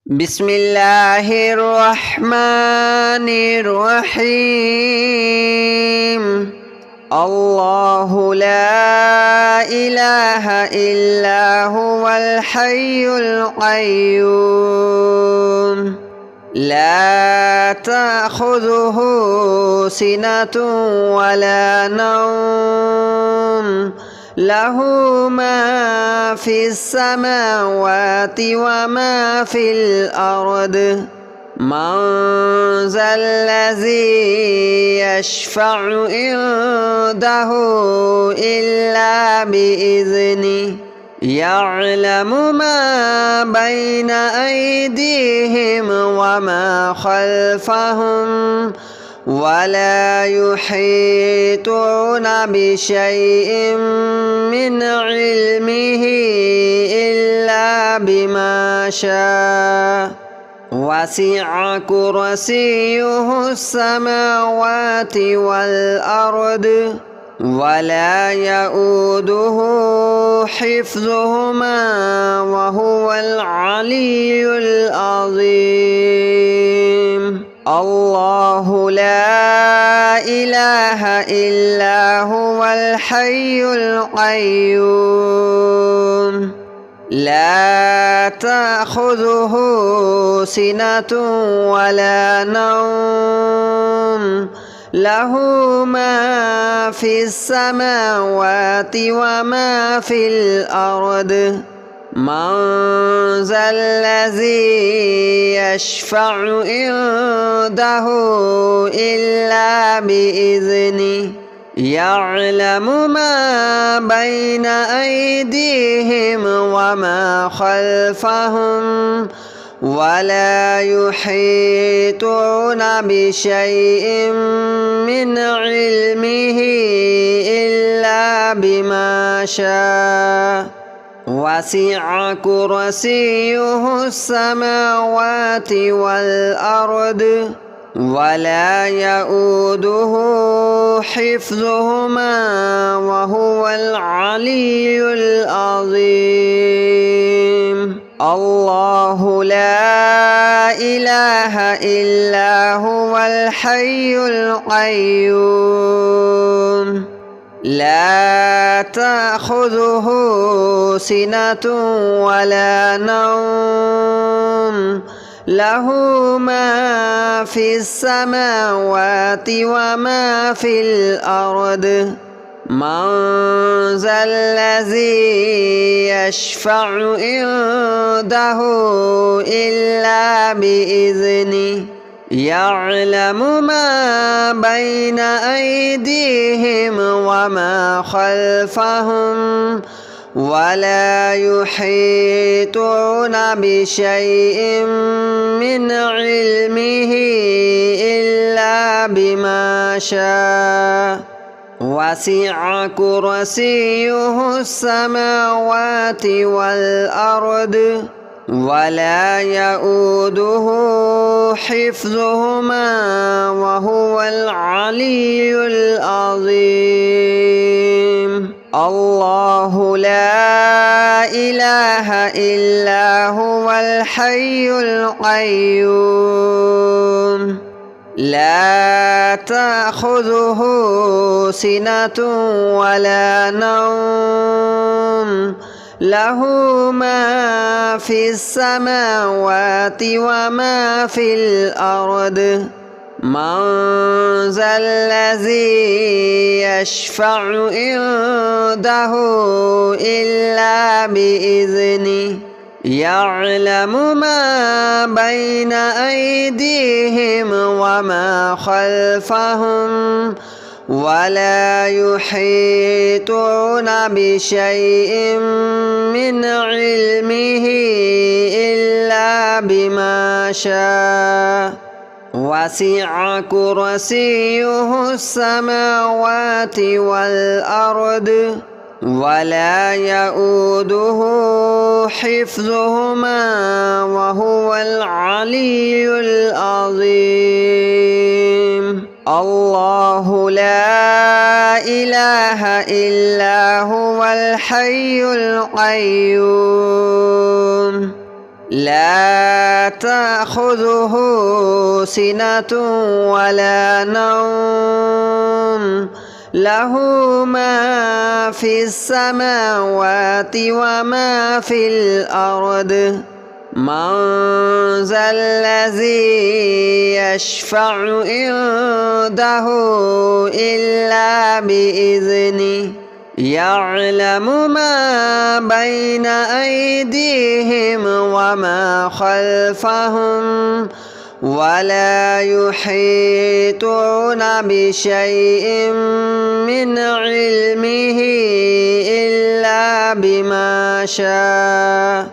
بسم الله الرحمن الرحيم. الله لا إله إلا هو الحي القيوم لا تأخذه سنة ولا نوم له ما في السماوات وما في الأرض من ذا الذي يشفع عنده إلا بإذنه يعلم ما بين أيديهم وما خلفهم ولا يحيطون بشيء من علمه إلا بما شاء وسع كرسيه السماوات والأرض ولا يؤوده حفظهما وهو العلي العظيم. الله لا إله إلا هو الحي القيوم لا تأخذه سنة ولا نوم له ما في السماوات وما في الأرض من ذا الذي يشفع عنده إلا بإذنه يعلم ما بين أيديهم وما خلفهم ولا يحيطون بشيء من علمه إلا بما شاء وسع كرسيه السماوات والأرض ولا يؤوده حفظهما وهو العلي العظيم. الله لا إله إلا هو الحي القيوم لا تأخذه سنة ولا نوم له ما في السماوات وما في الأرض من ذا الذي يشفع عنده إلا بإذنه يعلم ما بين أيديهم وما خلفهم ولا يحيطون بشيء من علمه إلا بما شاء وسع كرسيه السماوات والأرض ولا يؤوده حفظهما وهو العلي العظيم. الله لا إله إلا هو الحي القيوم لا تأخذه سنة ولا نوم له ما في السماوات وما في الأرض من ذا الذي يشفع عنده إلا بإذنه يعلم ما بين أيديهم وما خلفهم ولا يحيطون بشيء من علمه إلا بما شاء وسع كرسيه السماوات والأرض ولا يؤوده حفظهما وهو العلي العظيم. الله لا إله إلا هو الحي القيوم لا تأخذه سنة ولا نوم له ما في السماوات وما في الأرض من ذا الذي يشفع عنده إلا بإذنه يعلم ما بين أيديهم وما خلفهم ولا يحيطون بشيء من علمه إلا بما شاء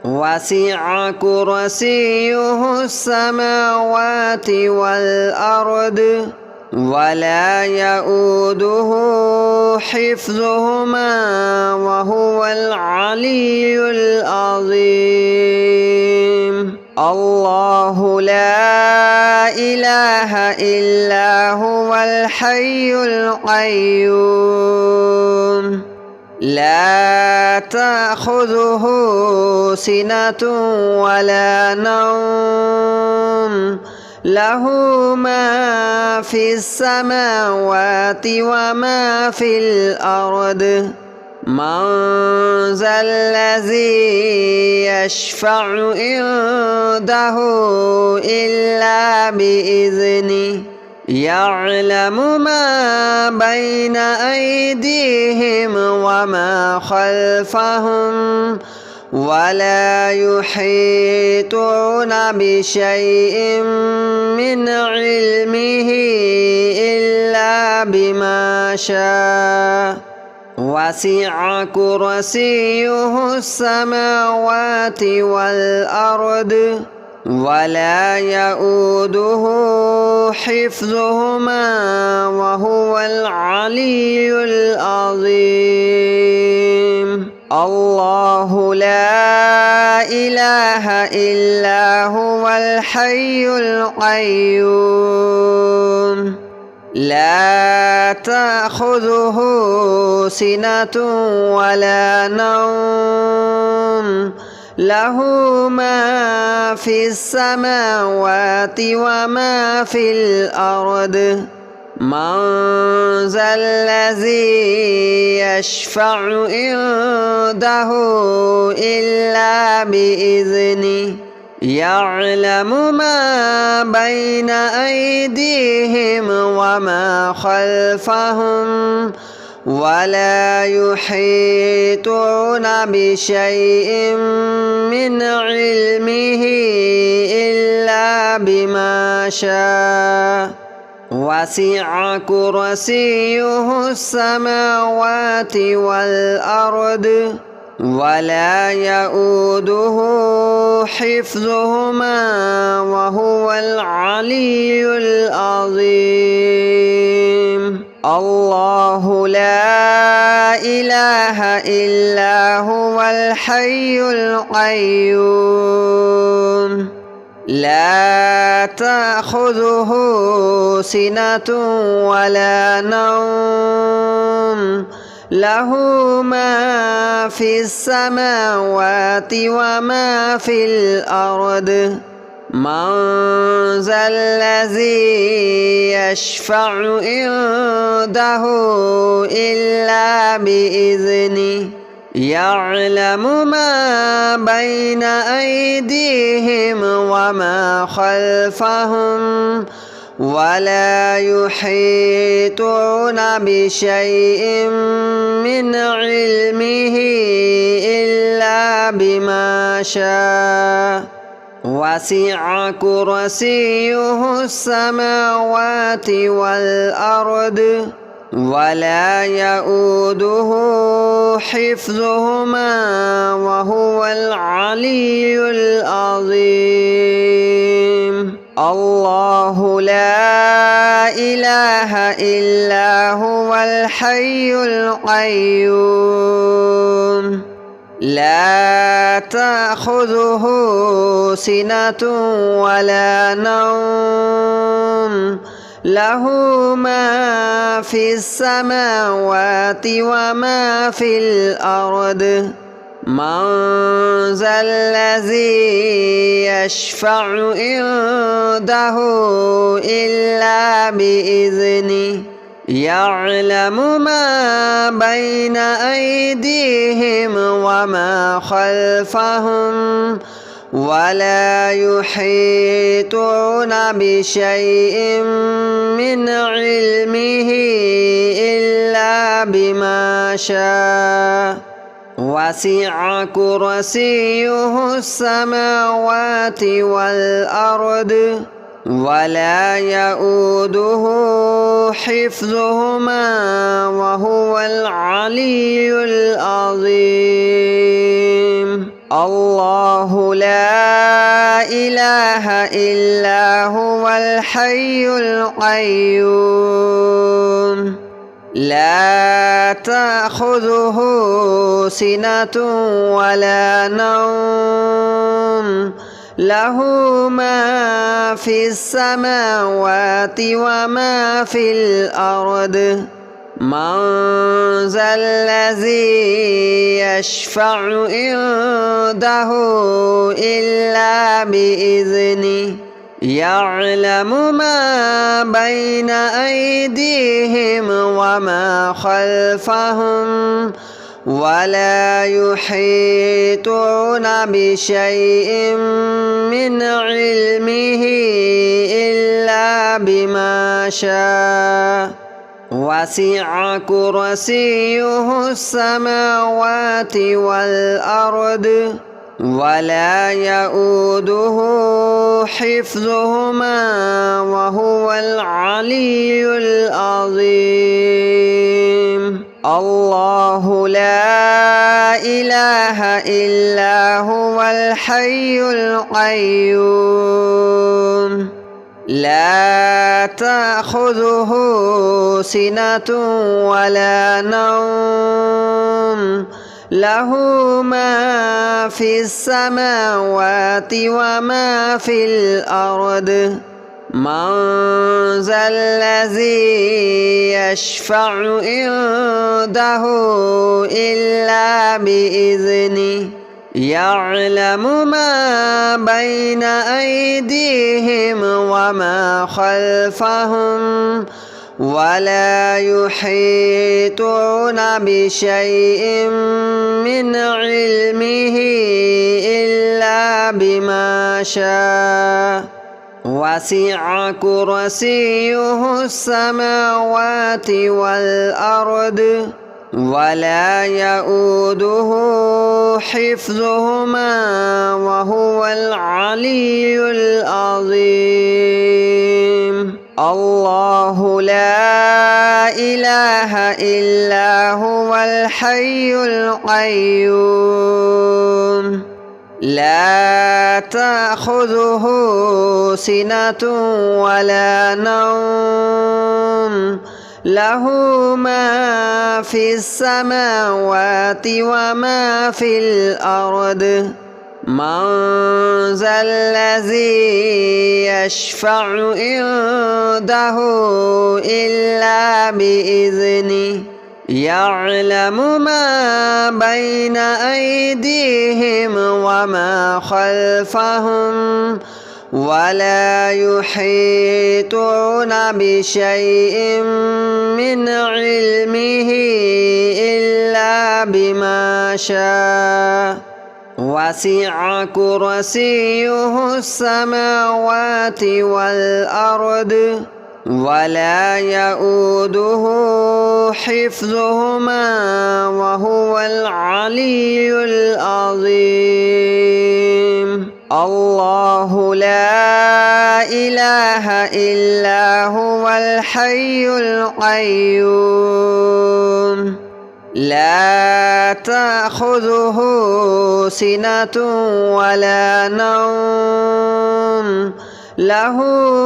وسع كرسيه السماوات والأرض ولا يؤوده حفظهما وهو العلي العظيم الله لا إله إلا هو الحي القيوم لا تأخذه سنة ولا نوم له ما في السماوات وما في الأرض من ذا الذي يشفع عنده إلا بإذنه يعلم ما بين أيديهم وما خلفهم ولا يحيطون بشيء من علمه إلا بما شاء وسع كرسيه السماوات والأرض ولا يؤوده حفظهما وهو العلي العظيم الله لا إله إلا هو الحي القيوم لا تأخذه سنة ولا نوم له ما في السماوات وما في الأرض من ذا الذي يشفع عنده إلا بإذنه يعلم ما بين أيديهم وما خلفهم ولا يحيطون بشيء من علمه إلا بما شاء وسع كرسيه السماوات والأرض ولا يؤوده حفظهما وهو العلي العظيم الله لا إله إلا هو الحي القيوم لا تأخذه سنة ولا نوم له ما في السماوات وما في الأرض من ذا الذي يشفع عنده إلا بإذنه يعلم ما بين أيديهم وما خلفهم ولا يحيطون بشيء من علمه إلا بما شاء وسع كرسيه السماوات والأرض ولا يؤوده حفظهما وهو العلي العظيم الله لا إله إلا هو الحي القيوم لا تأخذه سنة ولا نوم له ما في السماوات وما في الأرض من ذا الذي يشفع عنده إلا بإذنه يعلم ما بين أيديهم وما خلفهم ولا يحيطون بشيء من علمه إلا بما شاء وسع كرسيه السماوات والأرض ولا يؤوده حفظهما وهو العلي العظيم. الله لا إله إلا هو الحي القيوم لا تأخذه سنة ولا نوم له ما في السماوات وما في الأرض من ذا الذي يشفع عنده إلا بإذنه يعلم ما بين أيديهم وما خلفهم ولا يحيطون بشيء من علمه إلا بما شاء وسع كرسيه السماوات والأرض ولا يؤوده حفظهما وهو العلي العظيم. الله لا إله إلا هو الحي القيوم لا تأخذه سنة ولا نوم له ما في السماوات وما في الأرض من ذا الذي يشفع عنده إلا بإذنه يعلم ما بين أيديهم وما خلفهم ولا يحيطون بشيء من علمه إلا بما شاء وسع كرسيه السماوات والأرض ولا يؤوده حفظهما وهو العلي العظيم. الله لا إله إلا هو الحي القيوم لا تأخذه سنة ولا نوم له ما في السماوات وما في الأرض من ذا الذي يشفع عنده إلا بإذنه يعلم ما بين أيديهم وما خلفهم ولا يحيطون بشيء من علمه إلا بما شاء وسع كرسيه السماوات والأرض ولا يؤوده حفظهما وهو العلي العظيم. الله لا إله إلا هو الحي القيوم لا تأخذه سنة ولا نوم له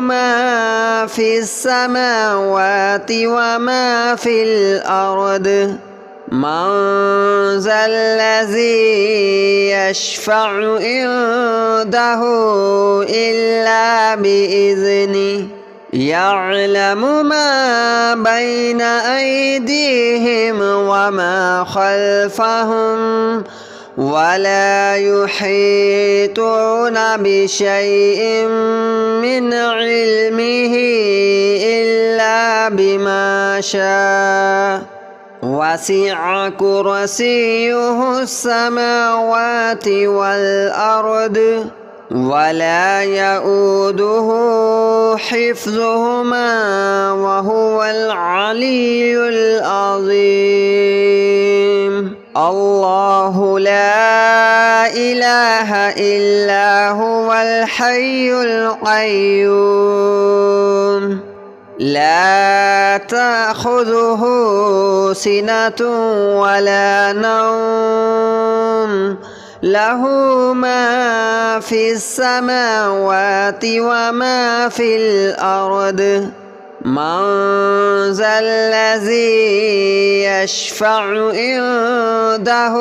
ما في السماوات وما في الأرض من ذا الذي يشفع عنده إلا بإذنه يعلم ما بين أيديهم وما خلفهم ولا يحيطون بشيء من علمه إلا بما شاء وسع كرسيه السماوات والأرض ولا يؤوده حفظهما وهو العلي العظيم الله لا إله إلا هو الحي القيوم لا تأخذه سنة ولا نوم له ما في السماوات وما في الأرض من ذا الذي يشفع عنده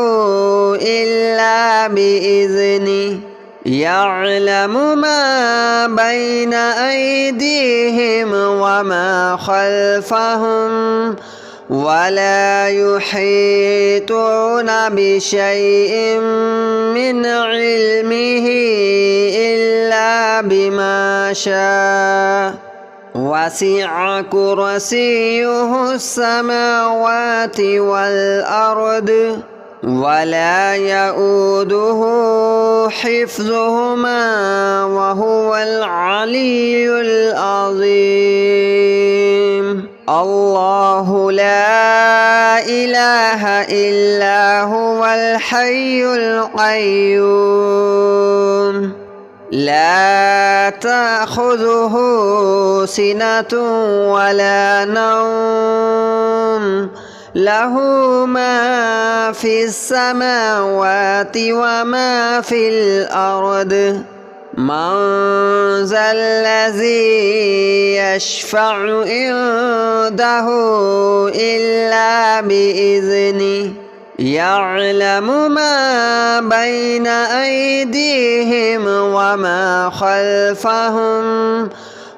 إلا بإذنه يعلم ما بين أيديهم وما خلفهم ولا يحيطون بشيء من علمه إلا بما شاء وسع كرسيه السماوات والأرض ولا يؤوده حفظهما وهو العلي العظيم الله لا إله إلا هو الحي القيوم لا تأخذه سنة ولا نوم له ما في السماوات وما في الأرض من ذا الذي يشفع عنده إلا بإذنه يعلم ما بين أيديهم وما خلفهم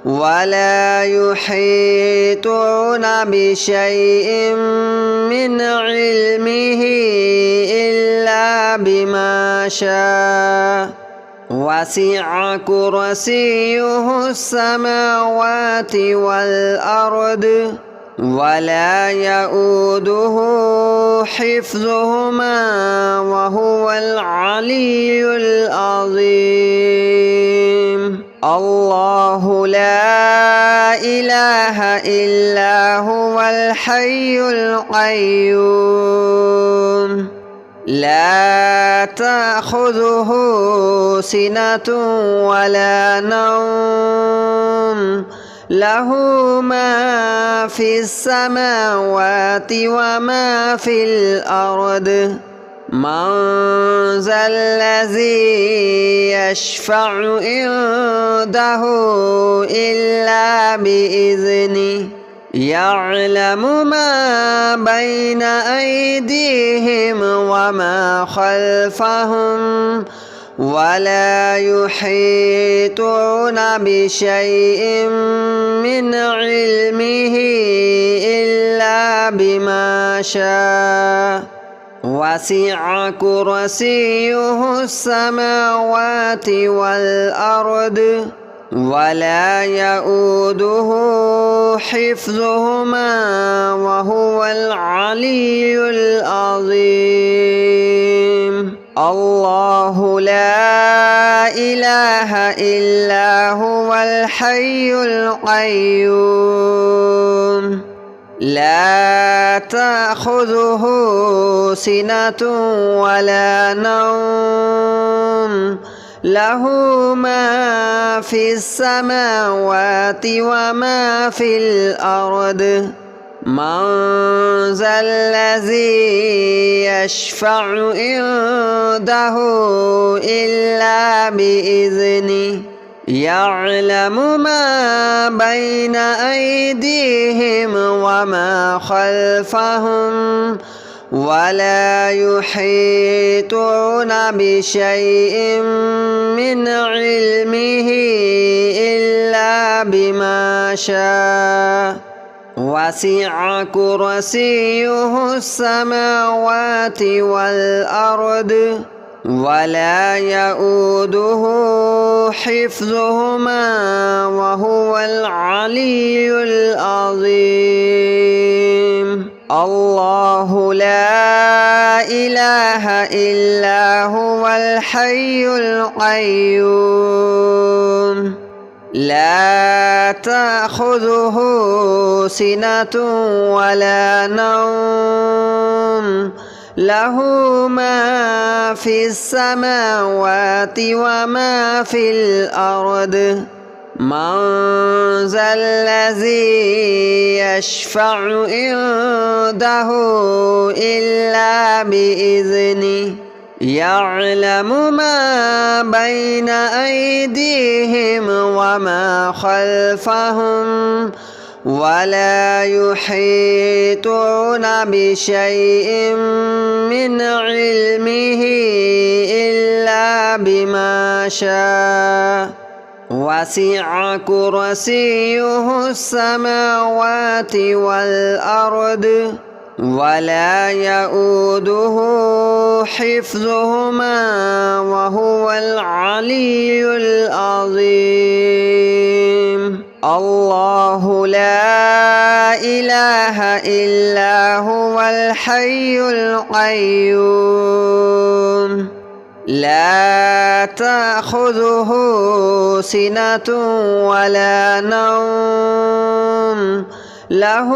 ولا يحيطون بشيء من علمه إلا بما شاء وسع كرسيه السماوات والأرض ولا يؤوده حفظهما وهو العلي العظيم الله لا إله إلا هو الحي القيوم لا تأخذه سنة ولا نوم له ما في السماوات وما في الأرض من ذا الذي يشفع عنده إلا بإذنه يعلم ما بين أيديهم وما خلفهم ولا يحيطون بشيء من علمه إلا بما شاء وسع كرسيه السماوات والأرض ولا يؤوده حفظهما وهو العلي العظيم الله لا إله إلا هو الحي القيوم لا تأخذه سنة ولا نوم له ما في السماوات وما في الأرض من ذا الذي يشفع عنده إلا بإذنه يعلم ما بين أيديهم وما خلفهم ولا يحيطون بشيء من علمه إلا بما شاء وسع كرسيه السماوات والأرض ولا يؤوده حفظهما وهو العلي العظيم الله لا إله إلا هو الحي القيوم لا تأخذه سنة ولا نوم له ما في السماوات وما في الأرض من ذا الذي يشفع عنده إلا بإذنه يعلم ما بين أيديهم وما خلفهم ولا يحيطون بشيء من علمه إلا بما شاء وسع كرسيه السماوات والأرض ولا يؤوده حفظهما وهو العلي العظيم الله لا إله إلا هو الحي القيوم لا تأخذه سنة ولا نوم له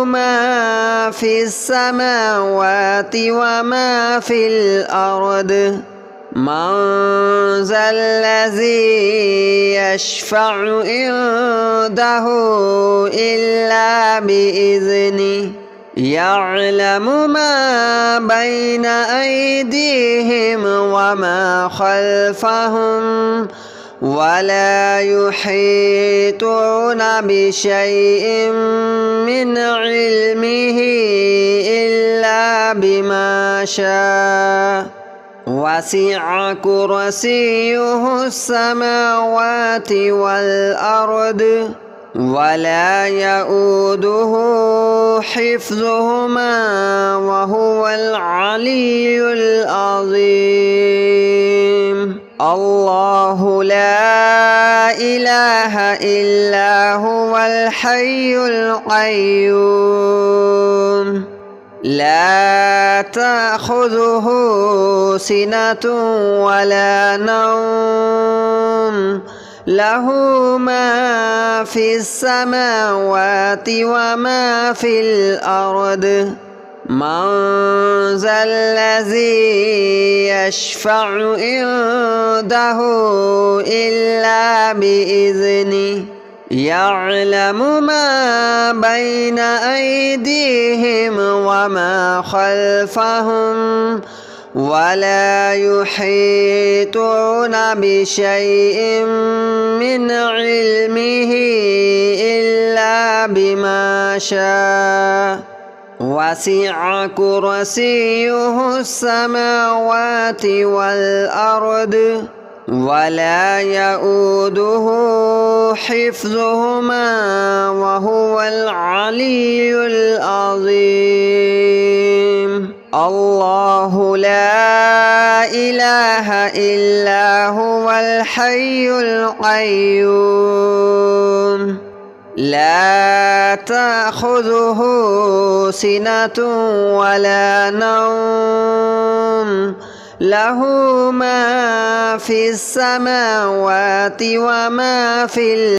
ما في السماوات وما في الأرض من ذا الذي يشفع عنده إلا بإذنه يعلم ما بين أيديهم وما خلفهم ولا يحيطون بشيء من علمه إلا بما شاء وسع كرسيه السماوات والأرض ولا يؤوده حفظهما وهو العلي العظيم الله لا إله إلا هو الحي القيوم لا تأخذه سنة ولا نوم له ما في السماوات وما في الأرض من ذا الذي يشفع عنده إلا بإذنه يعلم ما بين أيديهم وما خلفهم ولا يحيطون بشيء من علمه إلا بما شاء وسع كرسيه السماوات والأرض ولا يؤوده حفظهما وهو العلي العظيم الله لا إله إلا هو الحي القيوم لا تأخذه سنة ولا نوم له ما في السماوات وما في